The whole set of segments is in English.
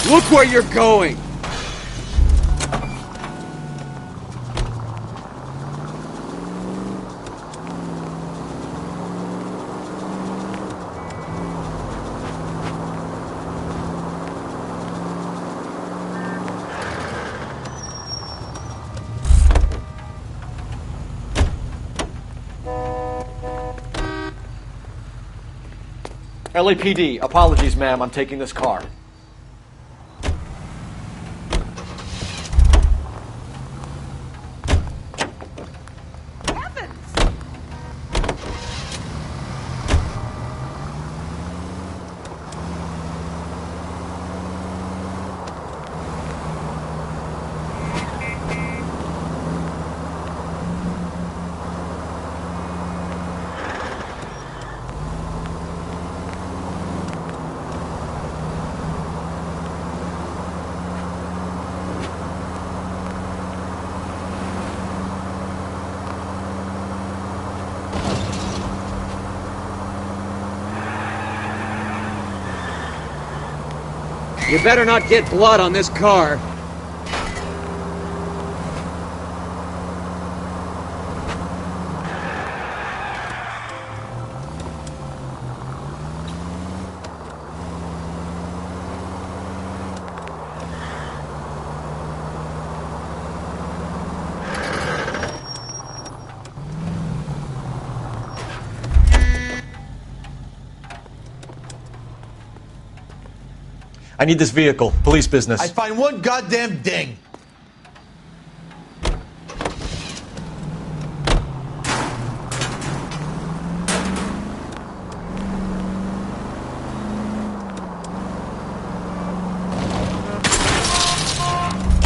Look where you're going! LAPD, apologies, ma'am. I'm taking this car. You better not get blood on this car. I need this vehicle. Police business. I find one goddamn ding.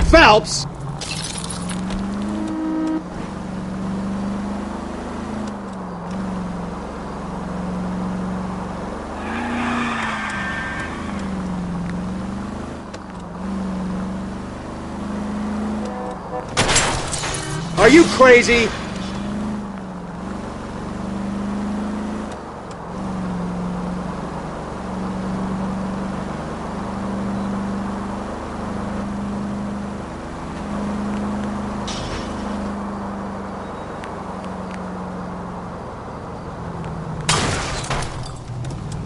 Phelps! Are you crazy?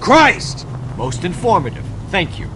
Christ! Most informative. Thank you.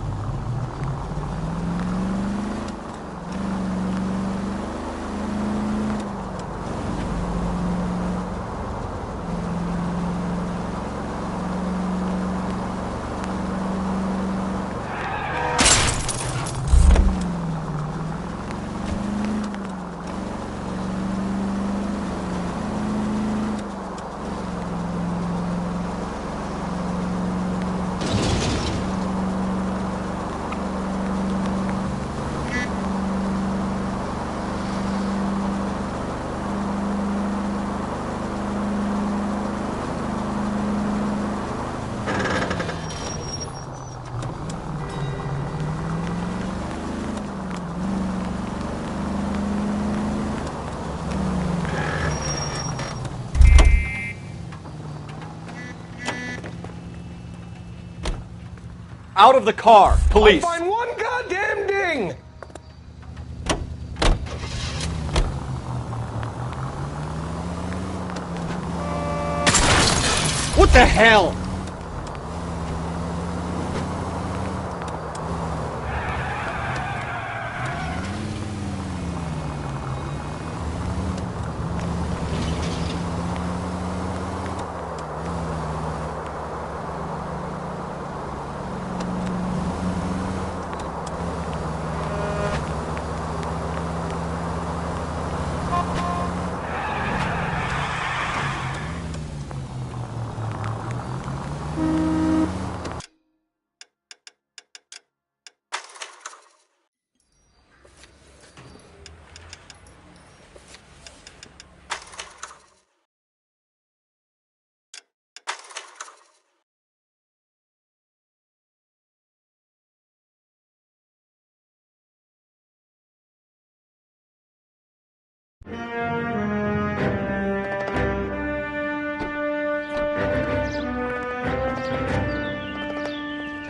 Out of the car, police. I find one goddamn ding. What the hell?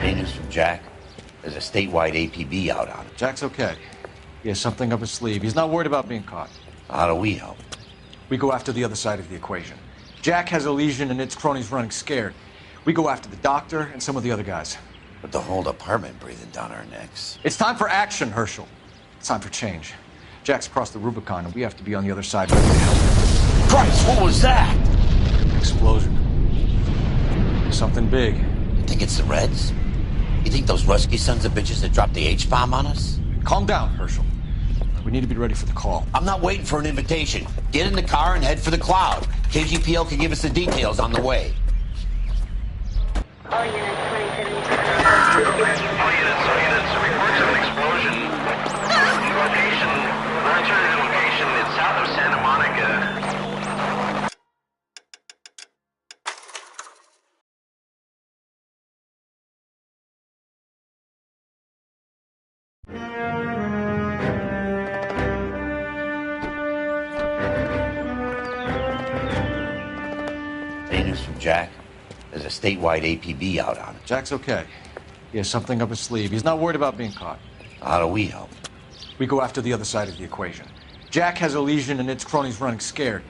Any news from Jack? There's a statewide APB out on him. Jack's okay. He has something up his sleeve. He's not worried about being caught. How do we help? We go after the other side of the equation. Jack has a lesion and its cronies running scared. We go after the doctor and some of the other guys. With the whole department breathing down our necks. It's time for action, Herschel. It's time for change. Jack's crossed the Rubicon, and we have to be on the other side ready to help. Christ, what was that? Explosion. Something big. You think it's the Reds? You think those Rusky sons of bitches that dropped the H-bomb on us? Calm down, Herschel. We need to be ready for the call. I'm not waiting for an invitation. Get in the car and head for the cloud. KGPL can give us the details on the way. All units, reports of an explosion. Location, alternative location, it's south of Santa Monica. Any news from Jack? There's a statewide APB out on him. Jack's okay. He has something up his sleeve. He's not worried about being caught. How do we help? We go after the other side of the equation. Jack has a lesion and its cronies running scared.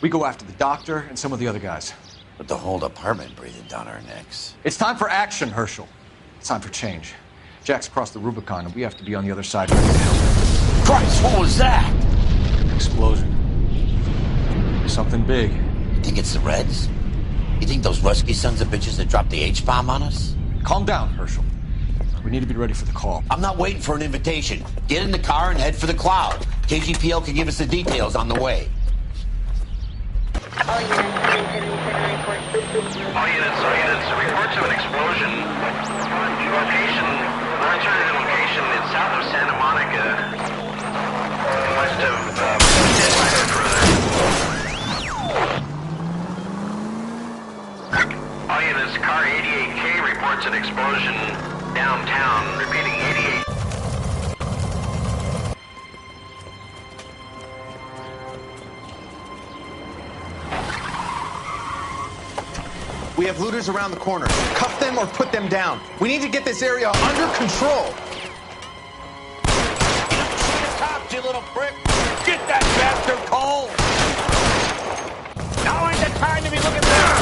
We go after the doctor and some of the other guys. With the whole department breathing down our necks. It's time for action, Herschel. It's time for change. Jack's crossed the Rubicon, and we have to be on the other side ready to help. Christ, what was that? Explosion. Something big. You think it's the Reds? You think those Rusky sons of bitches that dropped the H-bomb on us? Calm down, Herschel. We need to be ready for the call. I'm not waiting for an invitation. Get in the car and head for the cloud. KGPL can give us the details on the way. All units, 377 reports. All units, reports of an explosion. Location, alternative location, it's south of Santa Monica. West of, All units, car 88K reports an explosion downtown. Repeating 88. We have looters around the corner. Cuff them or put them down. We need to get this area under control. Cops, you little prick! Get that bastard cold! Now ain't the time to be looking there!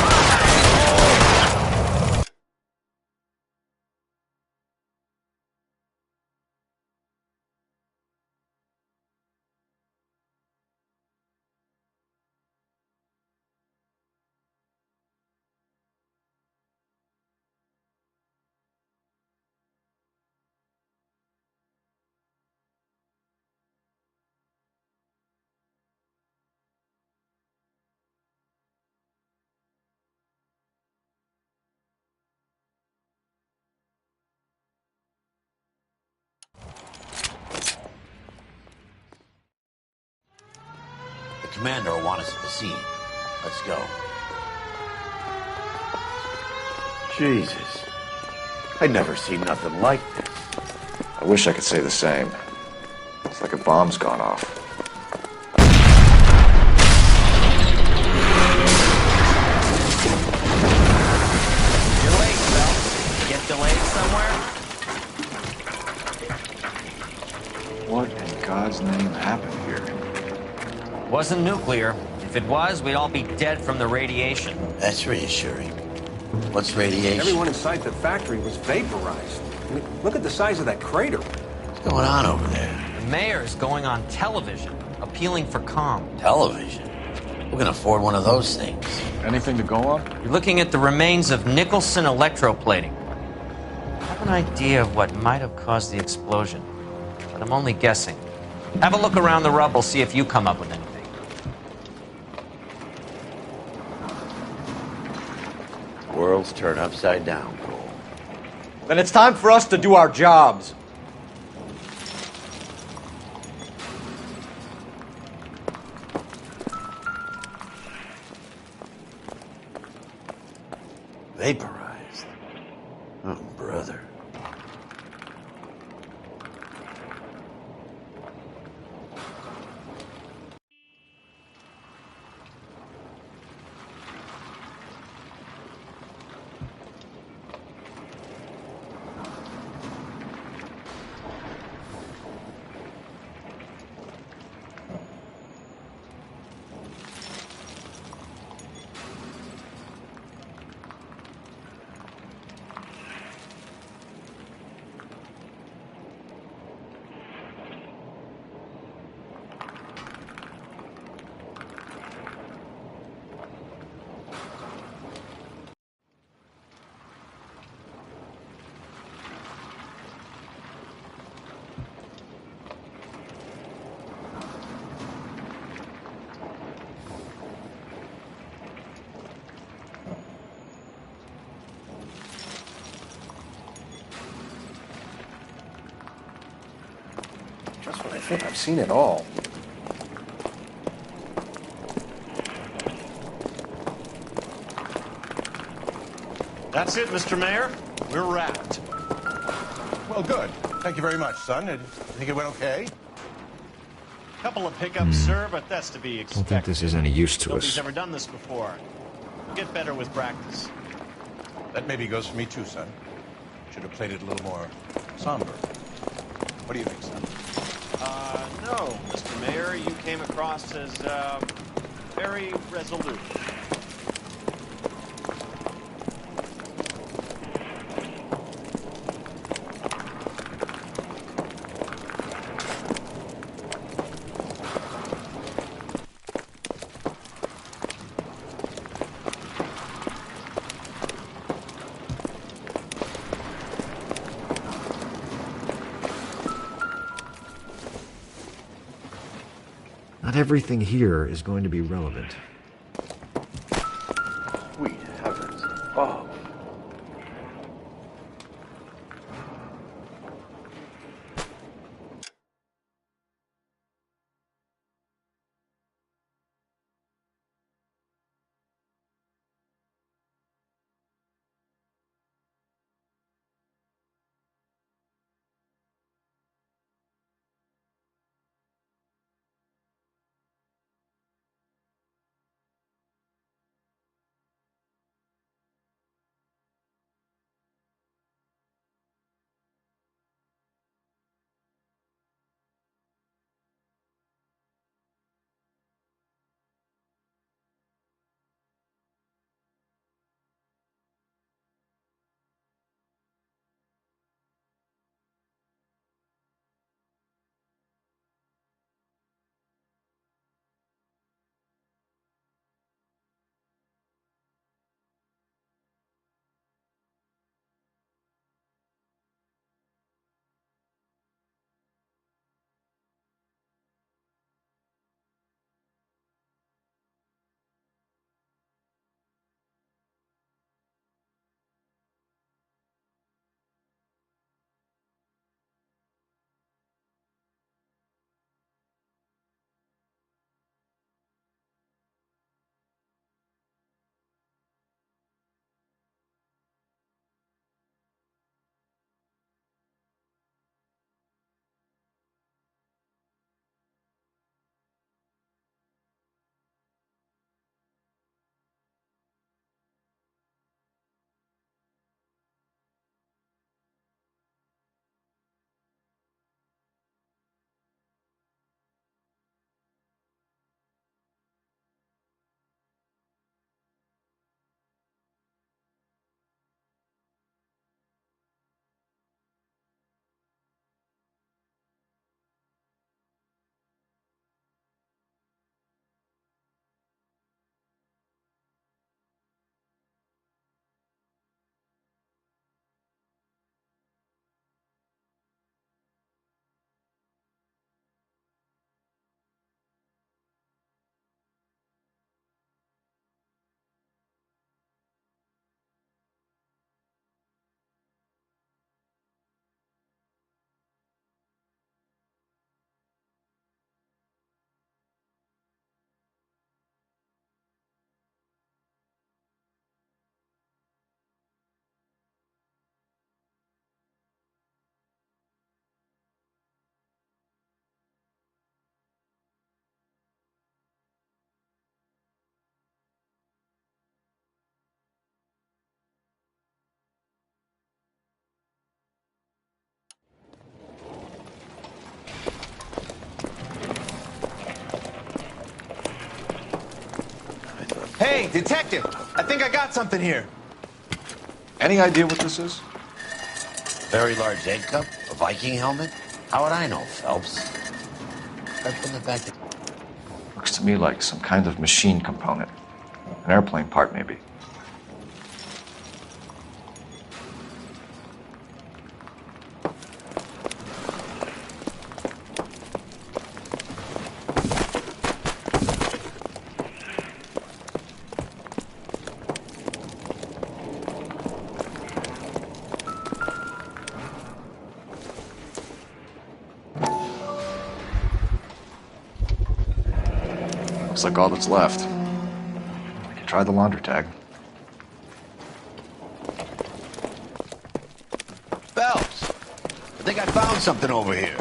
The commander will want us at the scene. Let's go. Jesus. I'd never seen nothing like this. I wish I could say the same. It's like a bomb's gone off. You're late, Phil. Get delayed somewhere? What in God's name happened here? Wasn't nuclear. If it was, we'd all be dead from the radiation. That's reassuring. What's radiation? Everyone inside the factory was vaporized. I mean, look at the size of that crater. What's going on over there? The mayor's going on television, appealing for calm. Television? Who can afford one of those things? Anything to go on? You're looking at the remains of Nicholson electroplating. I have an idea of what might have caused the explosion, but I'm only guessing. Have a look around the rubble, see if you come up with anything. World's turned upside down, Cole. Then it's time for us to do our jobs. Vaporized. Oh, brother. but I think I've seen it all. That's it, Mr. Mayor. We're wrapped. Well, good. Thank you very much, son. I think it went okay. Couple of hiccups, sir, but that's to be expected. Don't think this is any use to Nobody's us. ever done this before. We'll get better with practice. That maybe goes for me too, son. Should have played it a little more somber. What do you think, son? No, Mr. Mayor, you came across as, very resolute. Not everything here is going to be relevant. Sweet heavens. Oh. Hey, detective! I think I got something here. Any idea what this is? Very large egg cup? A Viking helmet? How would I know, Phelps? Try putting it back. Looks to me like some kind of machine component. An airplane part, maybe. Looks like all that's left. We can try the laundry tag. Phelps, I think I found something over here.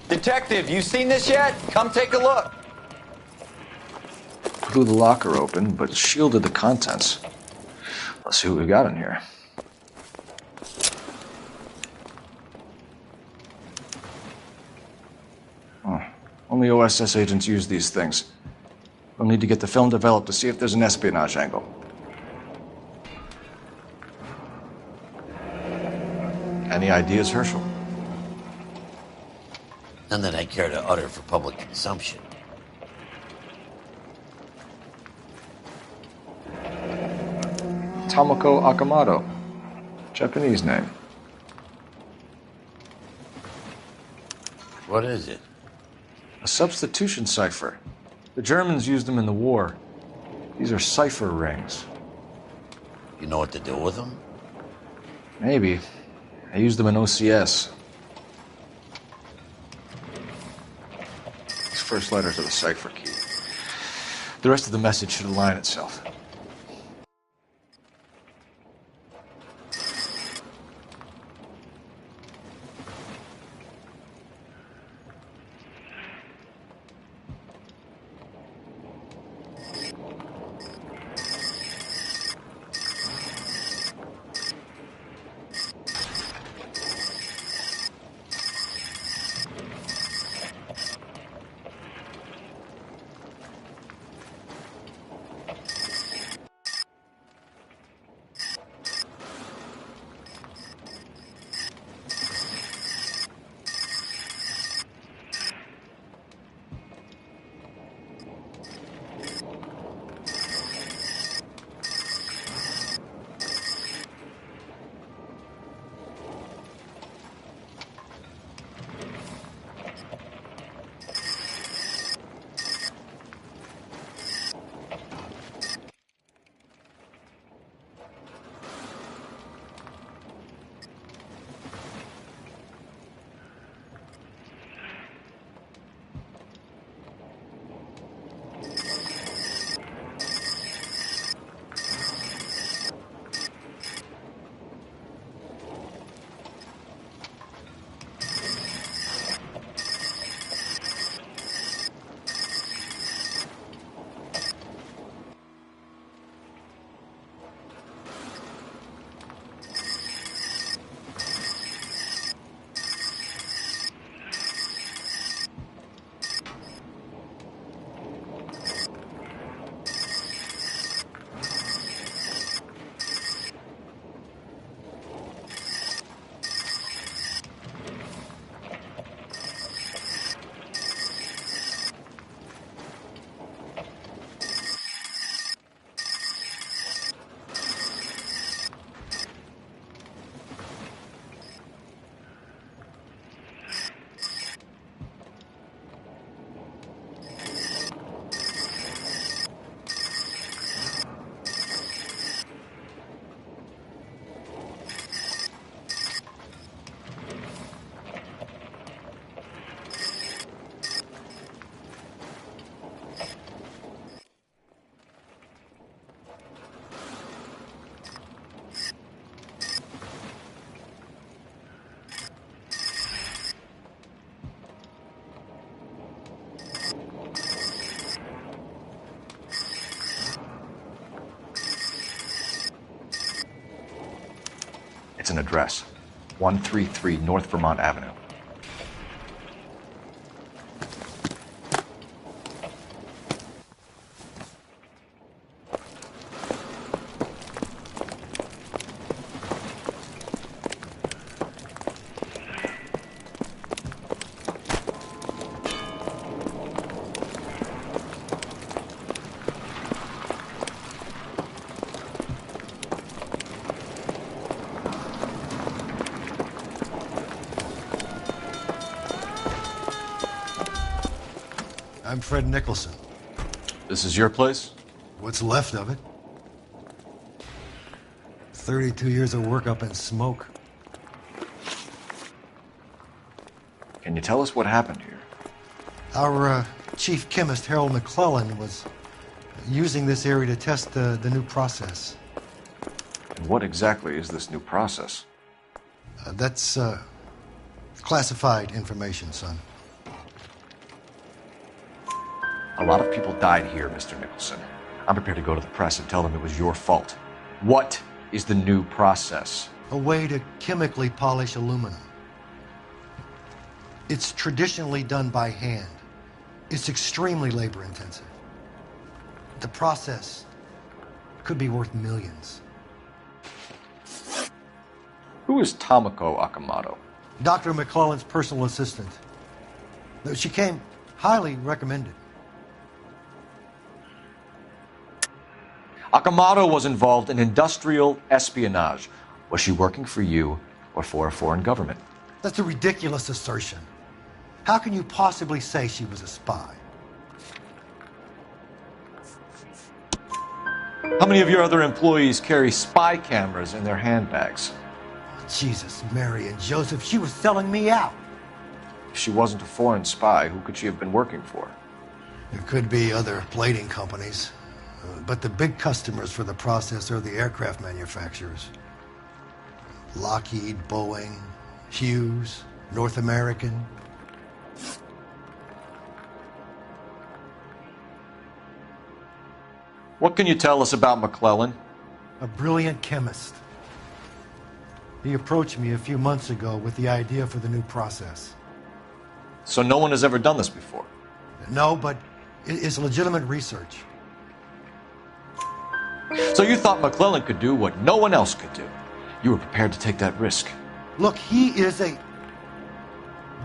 Detective, you seen this yet? Come take a look. Blew the locker open, but shielded the contents. Let's see what we got in here. Oh, only OSS agents use these things. We'll need to get the film developed to see if there's an espionage angle. Any ideas, Herschel? None that I care to utter for public consumption. Tomoko Akamoto. Japanese name. What is it? A substitution cipher. The Germans used them in the war. These are cipher rings. You know what to do with them? Maybe. I used them in OCS. These first letters are the cipher key. The rest of the message should align itself. It's an address. 133 North Vermont Avenue. I'm Fred Nicholson. This is your place? What's left of it. 32 years of work up in smoke. Can you tell us what happened here? Our chief chemist, Harold McClellan, was using this area to test the new process. And what exactly is this new process? That's classified information, son. A lot of people died here, Mr. Nicholson. I'm prepared to go to the press and tell them it was your fault. What is the new process? A way to chemically polish aluminum. It's traditionally done by hand. It's extremely labor intensive. The process could be worth millions. Who is Tomoko Akamoto? Dr. McClellan's personal assistant. She came highly recommended. Akamoto was involved in industrial espionage. Was she working for you or for a foreign government? That's a ridiculous assertion. How can you possibly say she was a spy? How many of your other employees carry spy cameras in their handbags? Jesus, Mary and Joseph, she was selling me out. If she wasn't a foreign spy, who could she have been working for? There could be other plating companies, but the big customers for the process are the aircraft manufacturers. Lockheed, Boeing, Hughes, North American. What can you tell us about McClellan? A brilliant chemist. He approached me a few months ago with the idea for the new process. So no one has ever done this before? No, but it's legitimate research. So you thought McClellan could do what no one else could do? You were prepared to take that risk? Look, he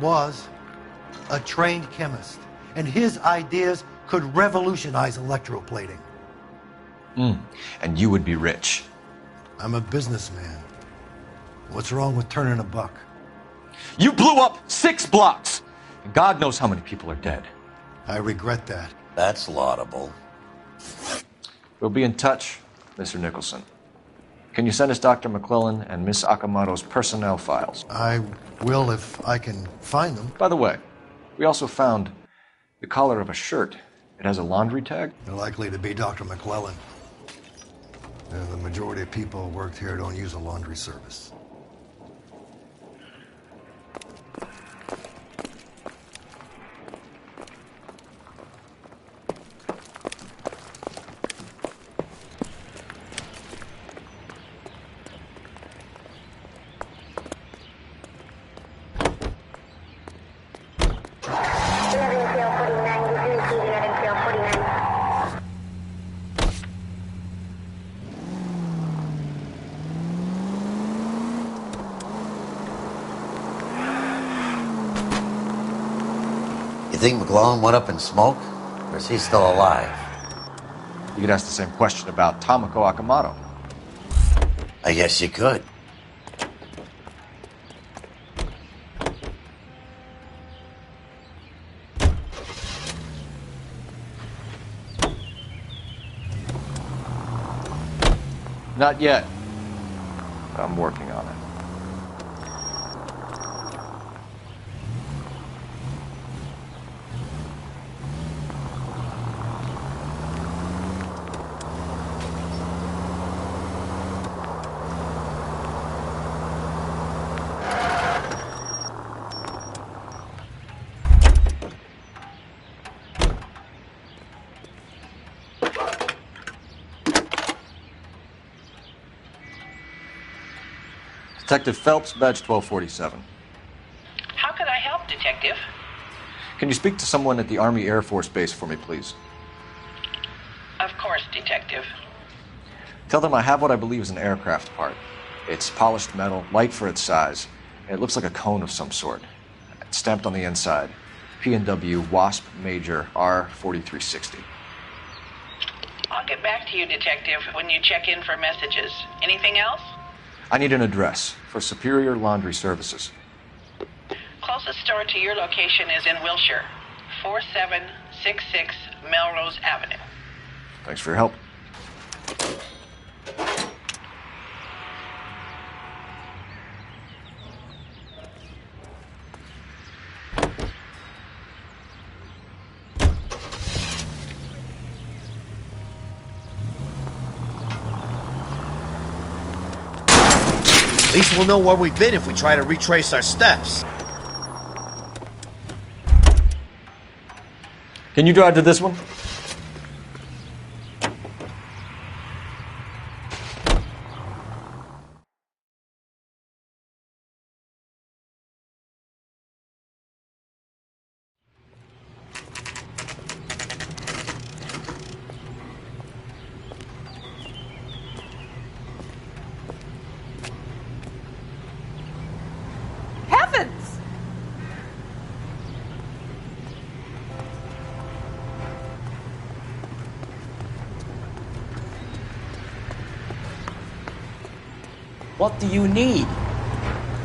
was a trained chemist, and his ideas could revolutionize electroplating. And you would be rich. I'm a businessman. What's wrong with turning a buck? You blew up 6 blocks! And God knows how many people are dead. I regret that. That's laudable. We'll be in touch, Mr. Nicholson. Can you send us Dr. McClellan and Miss Akamoto's personnel files? I will if I can find them. By the way, we also found the collar of a shirt. It has a laundry tag. They're likely to be Dr. McClellan. The majority of people who worked here don't use a laundry service. You think McClellan went up in smoke? Or is he still alive? You could ask the same question about Tomoko Akamoto. I guess you could. Not yet. But I'm working on it. Detective Phelps, badge 1247. How could I help, Detective? Can you speak to someone at the Army Air Force Base for me, please? Of course, Detective. Tell them I have what I believe is an aircraft part. It's polished metal, light for its size, and it looks like a cone of some sort. It's stamped on the inside. P&W Wasp Major R4360. I'll get back to you, Detective, when you check in for messages. Anything else? I need an address for Superior Laundry Services. Closest store to your location is in Wilshire. 4766 Melrose Avenue. Thanks for your help. At least we'll know where we've been if we try to retrace our steps. Can you drive to this one? What do you need?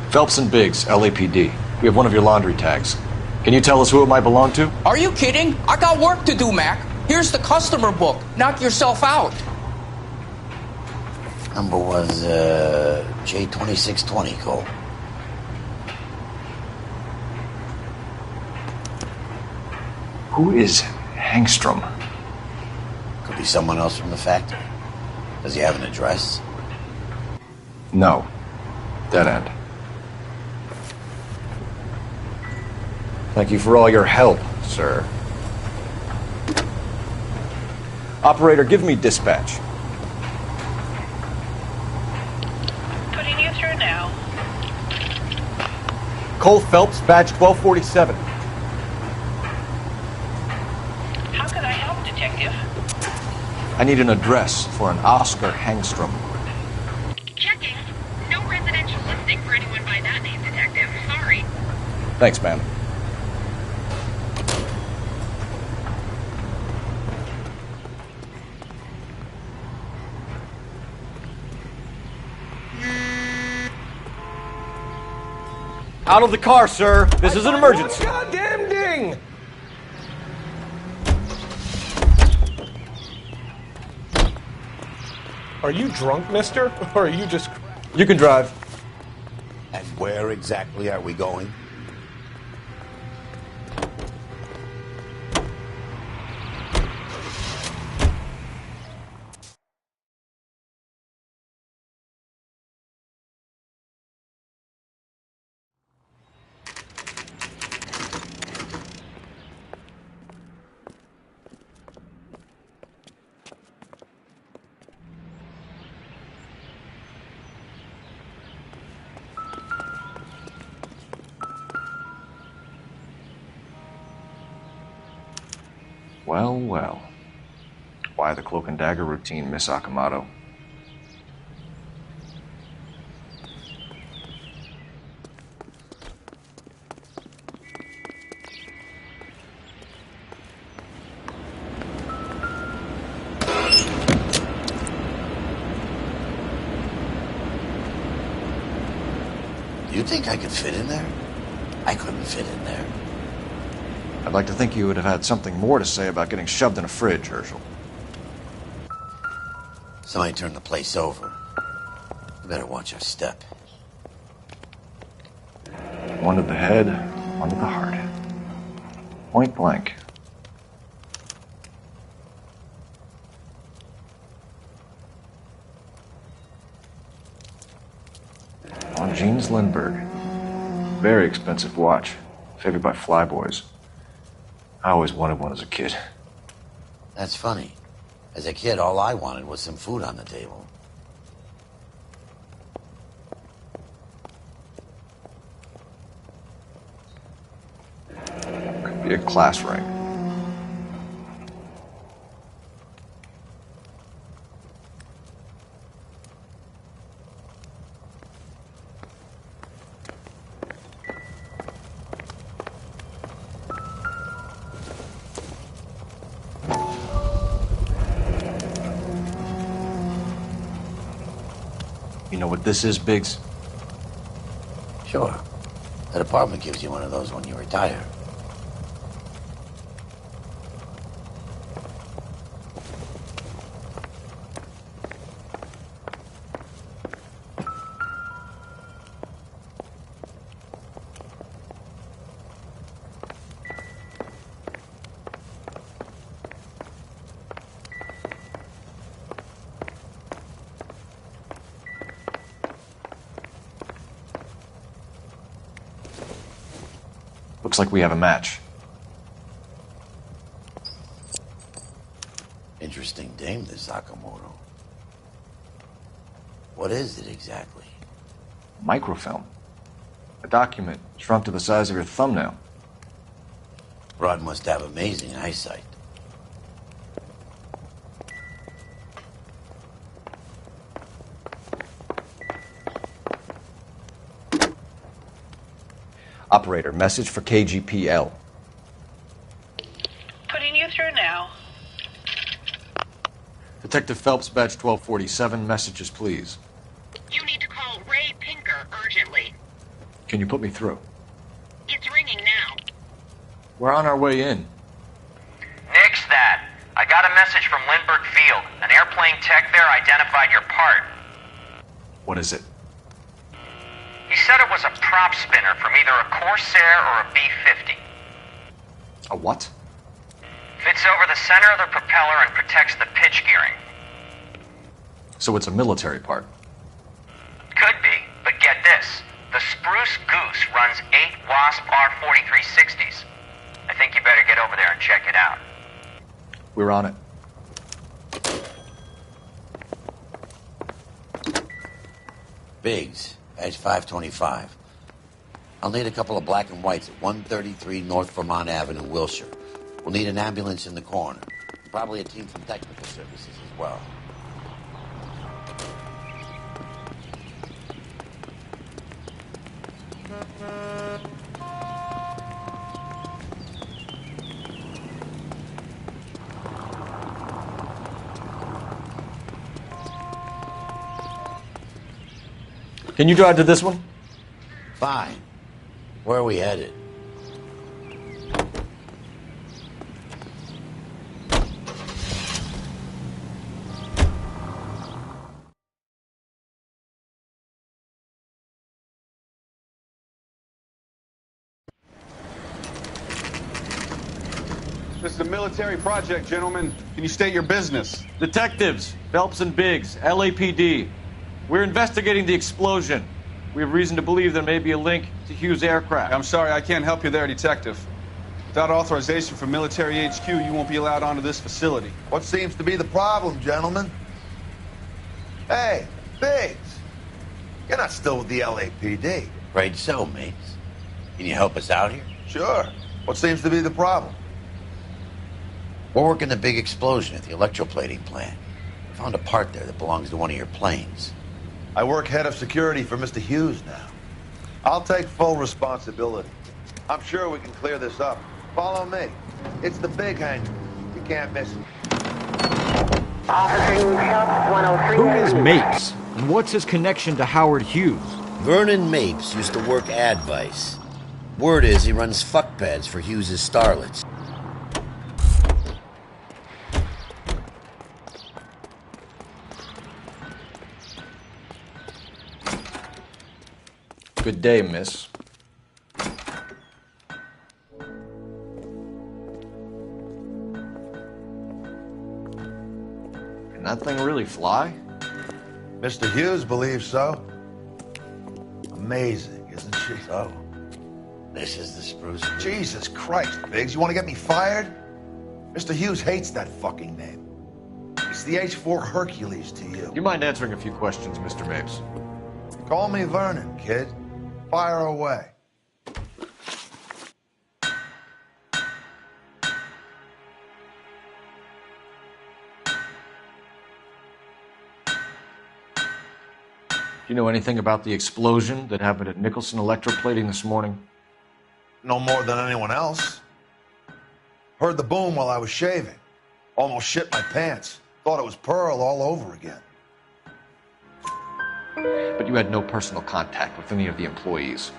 Phelps and Biggs, LAPD. We have one of your laundry tags. Can you tell us who it might belong to? Are you kidding? I got work to do, Mac. Here's the customer book. Knock yourself out. Number was J2620, Cole. Who is Hangstrom? Could be someone else from the factory. Does he have an address? No. Dead end. Thank you for all your help, sir. Operator, give me dispatch. Putting you through now. Cole Phelps, badge 1247. How can I help, Detective? I need an address for an Oscar Hangstrom. Checking. No residential listing for anyone by that name, Detective. Sorry. Thanks, ma'am. Out of the car, sir. This is an emergency. Goddamn ding! Are you drunk, mister? Or are you just... You can drive. And where exactly are we going? Well, well. Why the cloak and dagger routine, Miss Akamoto? You think I could fit in there? I couldn't fit in there. I'd like to think you would have had something more to say about getting shoved in a fridge, Herschel. Somebody turned the place over. We better watch our step. One to the head, one to the heart. Point blank. On Jeans Lindbergh. Very expensive watch. Favored by flyboys. I always wanted one as a kid. That's funny. As a kid, all I wanted was some food on the table. Could be a class ring. You know what this is, Biggs? Sure. That apartment gives you one of those when you retire. Looks like we have a match. Interesting dame, this Sakamoto. What is it exactly? Microfilm. A document shrunk to the size of your thumbnail. Rod must have amazing eyesight. Operator, message for KGPL. Putting you through now. Detective Phelps, badge 1247, messages please. You need to call Ray Pinker urgently. Can you put me through? It's ringing now. We're on our way in. Nix that. I got a message from Lindbergh Field. An airplane tech there identified your part. What is it? He said it was a prop spinner from either a Corsair or a B-50. A what? Fits over the center of the propeller and protects the pitch gearing. So it's a military part. Could be, but get this. The Spruce Goose runs 8 Wasp R-4360s. I think you better get over there and check it out. We're on it. Biggs, edge 525. I'll need a couple of black and whites at 133 North Vermont Avenue, Wilshire. We'll need an ambulance in the corner. Probably a team from technical services as well. Can you drive to this one? Fine. Where are we headed? This is a military project, gentlemen. Can you state your business? Detectives, Phelps and Biggs, LAPD. We're investigating the explosion. We have reason to believe there may be a link to Hughes' aircraft. I'm sorry, I can't help you there, Detective. Without authorization from Military HQ, you won't be allowed onto this facility. What seems to be the problem, gentlemen? Hey, Biggs. You're not still with the LAPD. Afraid so, mates. Can you help us out here? Sure. What seems to be the problem? We're working the big explosion at the electroplating plant. We found a part there that belongs to one of your planes. I work head of security for Mr. Hughes now. I'll take full responsibility. I'm sure we can clear this up. Follow me. It's the big hangar. You can't miss it. Who is Mapes? And what's his connection to Howard Hughes? Vernon Mapes used to work Advice. Word is he runs fuck pads for Hughes' starlets. Good day, miss. Can that thing really fly? Mr. Hughes believes so. Amazing, isn't she? So, this is the Spruce Goose. Jesus Christ, Biggs, you want to get me fired? Mr. Hughes hates that fucking name. It's the H-4 Hercules to you. You mind answering a few questions, Mr. Mapes? Call me Vernon, kid. Fire away. Do you know anything about the explosion that happened at Nicholson Electroplating this morning? No more than anyone else. Heard the boom while I was shaving. Almost shit my pants. Thought it was Pearl all over again. But you had no personal contact with any of the employees.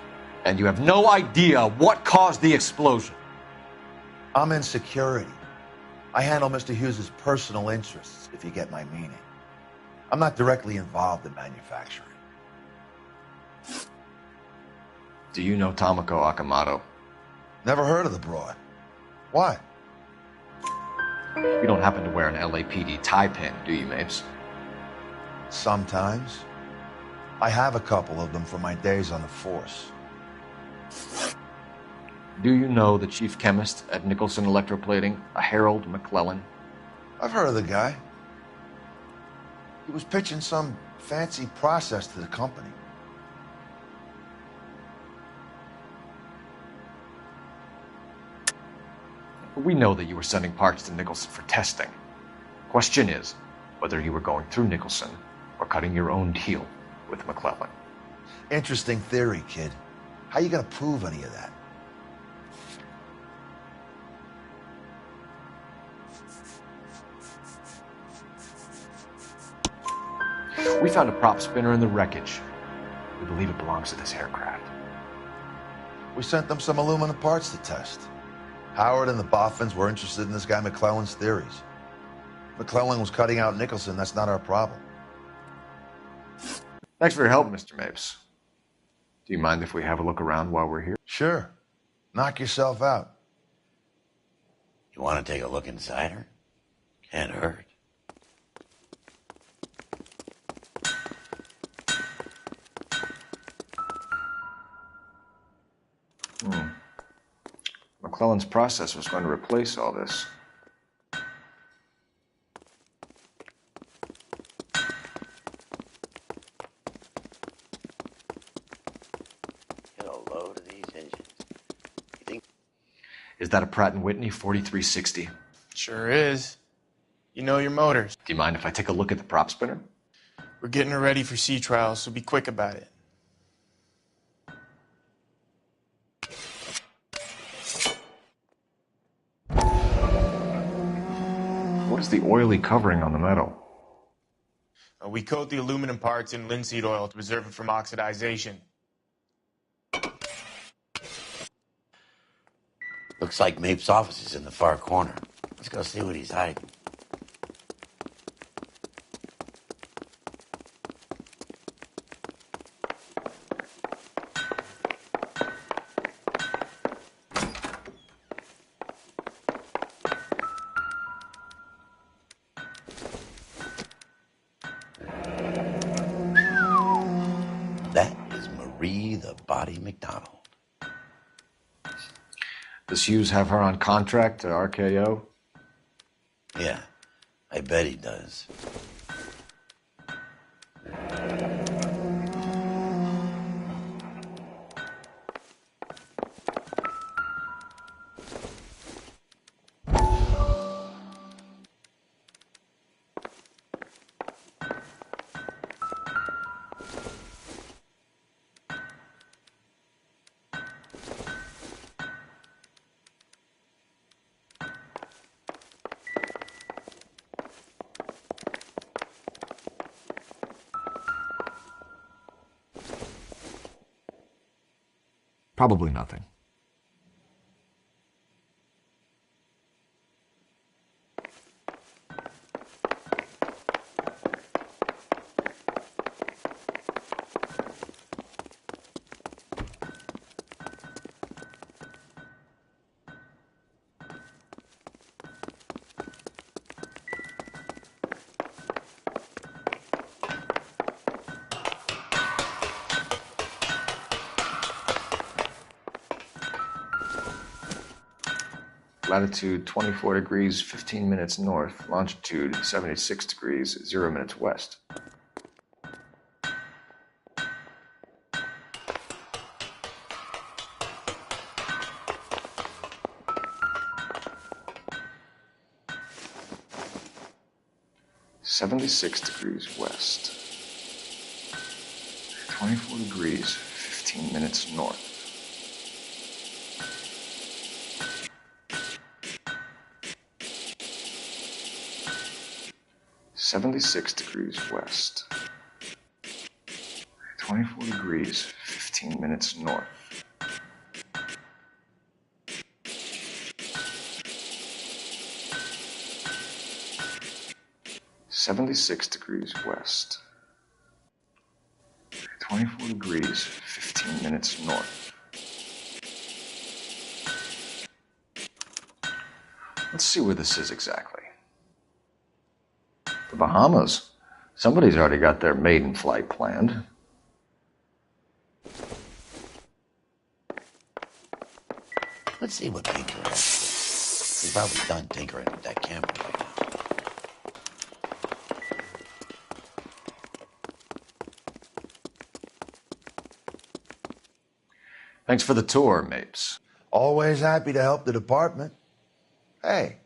And you have no idea what caused the explosion. I'm in security. I handle Mr. Hughes' personal interests, if you get my meaning. I'm not directly involved in manufacturing. Do you know Tomoko Akamoto? Never heard of the broad. Why? You don't happen to wear an LAPD tie pin, do you, Mapes? Sometimes. I have a couple of them from my days on the force. Do you know the chief chemist at Nicholson Electroplating, a Harold McClellan? I've heard of the guy. He was pitching some fancy process to the company. We know that you were sending parts to Nicholson for testing. Question is whether you were going through Nicholson or cutting your own deal with McClellan. Interesting theory, kid. How you gonna prove any of that? We found a prop spinner in the wreckage. We believe it belongs to this aircraft. We sent them some aluminum parts to test. Howard and the Boffins were interested in this guy McClellan's theories. McClellan was cutting out Nicholson. That's not our problem. Thanks for your help, Mr. Mapes. Do you mind if we have a look around while we're here? Sure. Knock yourself out. You want to take a look inside her? Can't hurt. McClellan's process was going to replace all this. Get a load of these engines. You think? Is that a Pratt & Whitney 4360? Sure is. You know your motors. Do you mind if I take a look at the prop spinner? We're getting her ready for sea trials, so be quick about it. What is the oily covering on the metal? We coat the aluminum parts in linseed oil to preserve it from oxidization. Looks like Mapes' office is in the far corner. Let's go see what he's hiding. That is Marie the Body McDonald. Does Hughes have her on contract to RKO? Yeah, I bet he does. Probably nothing. Latitude 24 degrees, 15 minutes north. Longitude 76 degrees, 0 minutes west. (76 degrees west). 24 degrees, 15 minutes north. (76 degrees west). 24 degrees, 15 minutes north. (76 degrees west). 24 degrees, 15 minutes north. Let's see where this is exactly. The Bahamas. Somebody's already got their maiden flight planned. Let's see what Tinker has. He's probably done tinkering with that camera by now. Thanks for the tour, Mapes. Always happy to help the department. Hey,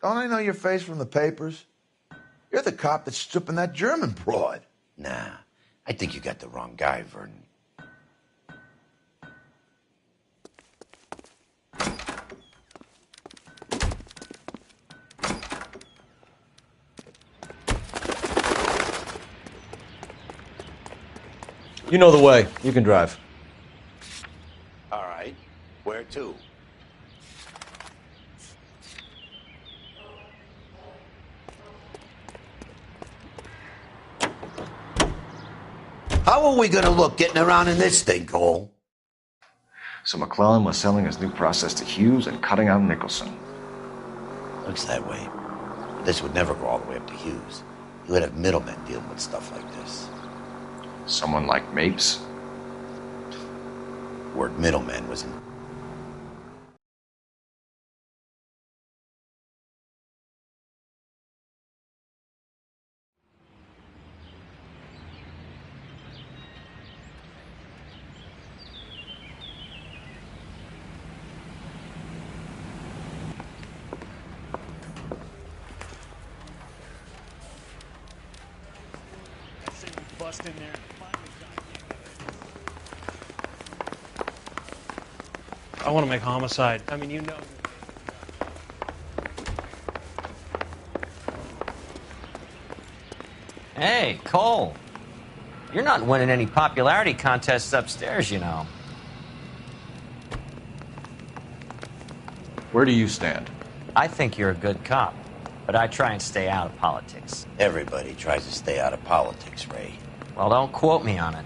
don't I know your face from the papers? You're the cop that's stripping that German broad. Nah, I think you got the wrong guy, Vernon. You know the way. You can drive. All right. Where to? How are we gonna look getting around in this thing, Cole? So McClellan was selling his new process to Hughes and cutting out Nicholson. Looks that way. This would never go all the way up to Hughes. You would have middlemen dealing with stuff like this. Someone like Mapes? Word middleman was in. Bust in there. I want to make homicide. I mean, you know. Hey, Cole. You're not winning any popularity contests upstairs, you know. Where do you stand? I think you're a good cop, but I try and stay out of politics. Everybody tries to stay out of politics, Ray. Well, don't quote me on it,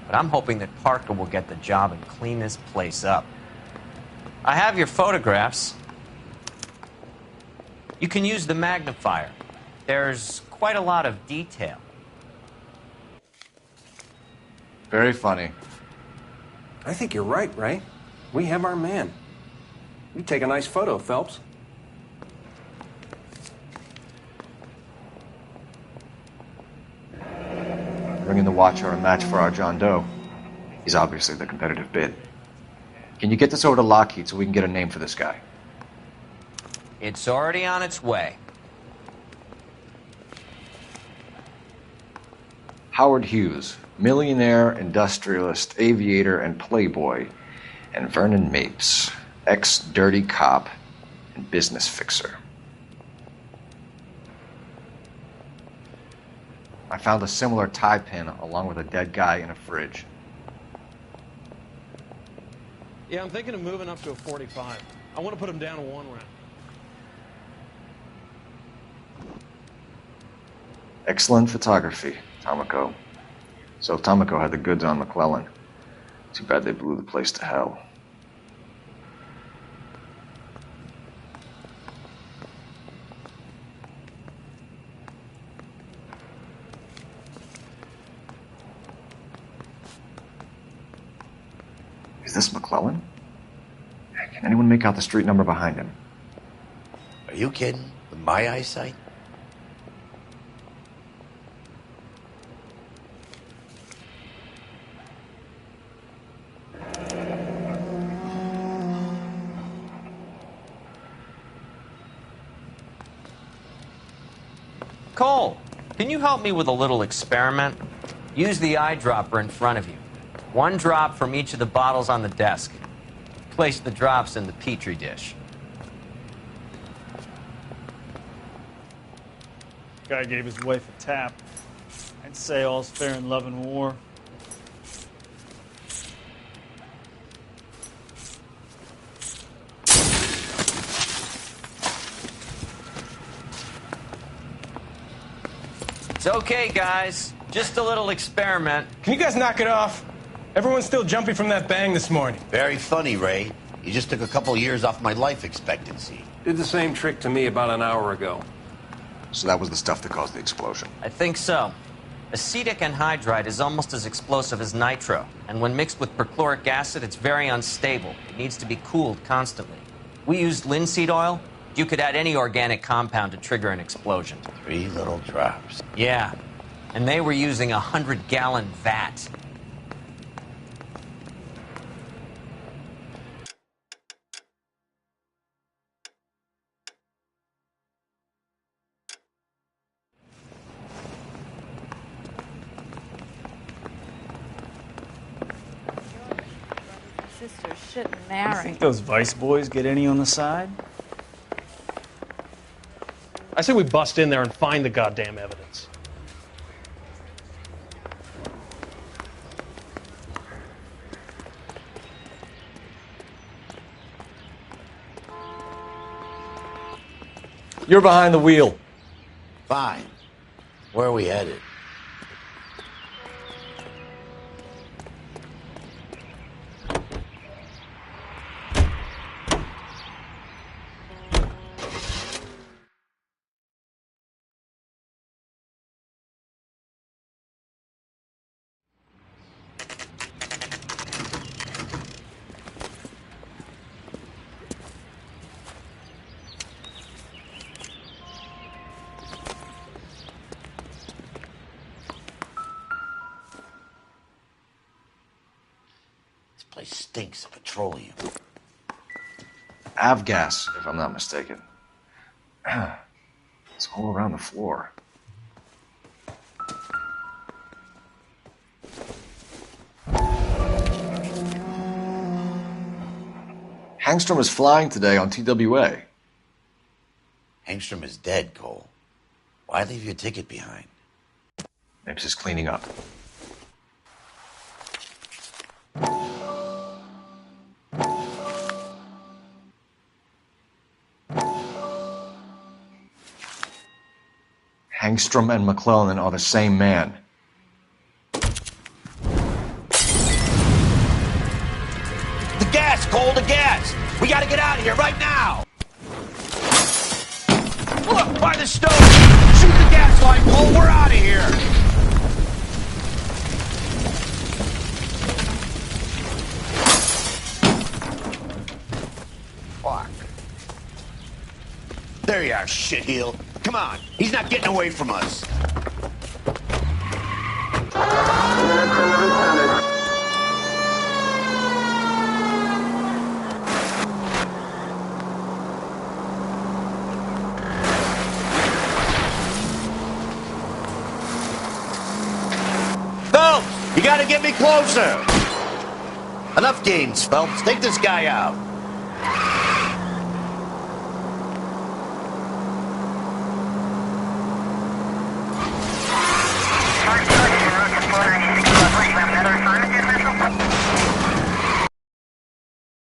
but I'm hoping that Parker will get the job and clean this place up. I have your photographs. You can use the magnifier. There's quite a lot of detail. Very funny. I think you're right, Ray. We have our man. You take a nice photo, Phelps. Bringing the Watcher a match for our John Doe. He's obviously the competitive bid. Can you get this over to Lockheed so we can get a name for this guy? It's already on its way. Howard Hughes, millionaire, industrialist, aviator, and playboy, and Vernon Mapes, ex-dirty cop and business fixer. I found a similar tie pin along with a dead guy in a fridge. Yeah, I'm thinking of moving up to a 45. I want to put him down to 1 round. Excellent photography, Tomoko. So Tomoko had the goods on McClellan. Too bad they blew the place to hell. Is this McClellan? Can anyone make out the street number behind him? Are you kidding? With my eyesight? Cole, can you help me with a little experiment? Use the eyedropper in front of you. 1 drop from each of the bottles on the desk. Place the drops in the Petri dish. Guy gave his wife a tap. I'd say all's fair in love and war. It's okay, guys. Just a little experiment. Can you guys knock it off? Everyone's still jumping from that bang this morning. Very funny, Ray. You just took a couple years off my life expectancy. Did the same trick to me about an hour ago. So that was the stuff that caused the explosion. I think so. Acetic anhydride is almost as explosive as nitro, and when mixed with perchloric acid, it's very unstable. It needs to be cooled constantly. We used linseed oil. You could add any organic compound to trigger an explosion. 3 little drops. Yeah, and they were using a 100-gallon vat. Sister shouldn't You marry. think those Vice boys get any on the side? I say we bust in there and find the goddamn evidence. You're behind the wheel. Fine. Where are we headed? This place stinks of petroleum. Avgas, if I'm not mistaken. It's all around the floor. Hangstrom is flying today on TWA. Hangstrom is dead, Cole. Why leave your ticket behind? Maybe just cleaning up. Hangstrom and McClellan are the same man. The gas, Cole, the gas! We gotta get out of here right now! Look, by the stove! Shoot the gas line, Cole! We're out of here! Fuck. There you are, shitheel. Come on, he's not getting away from us. Phelps, you gotta get me closer. Enough games, Phelps. Take this guy out.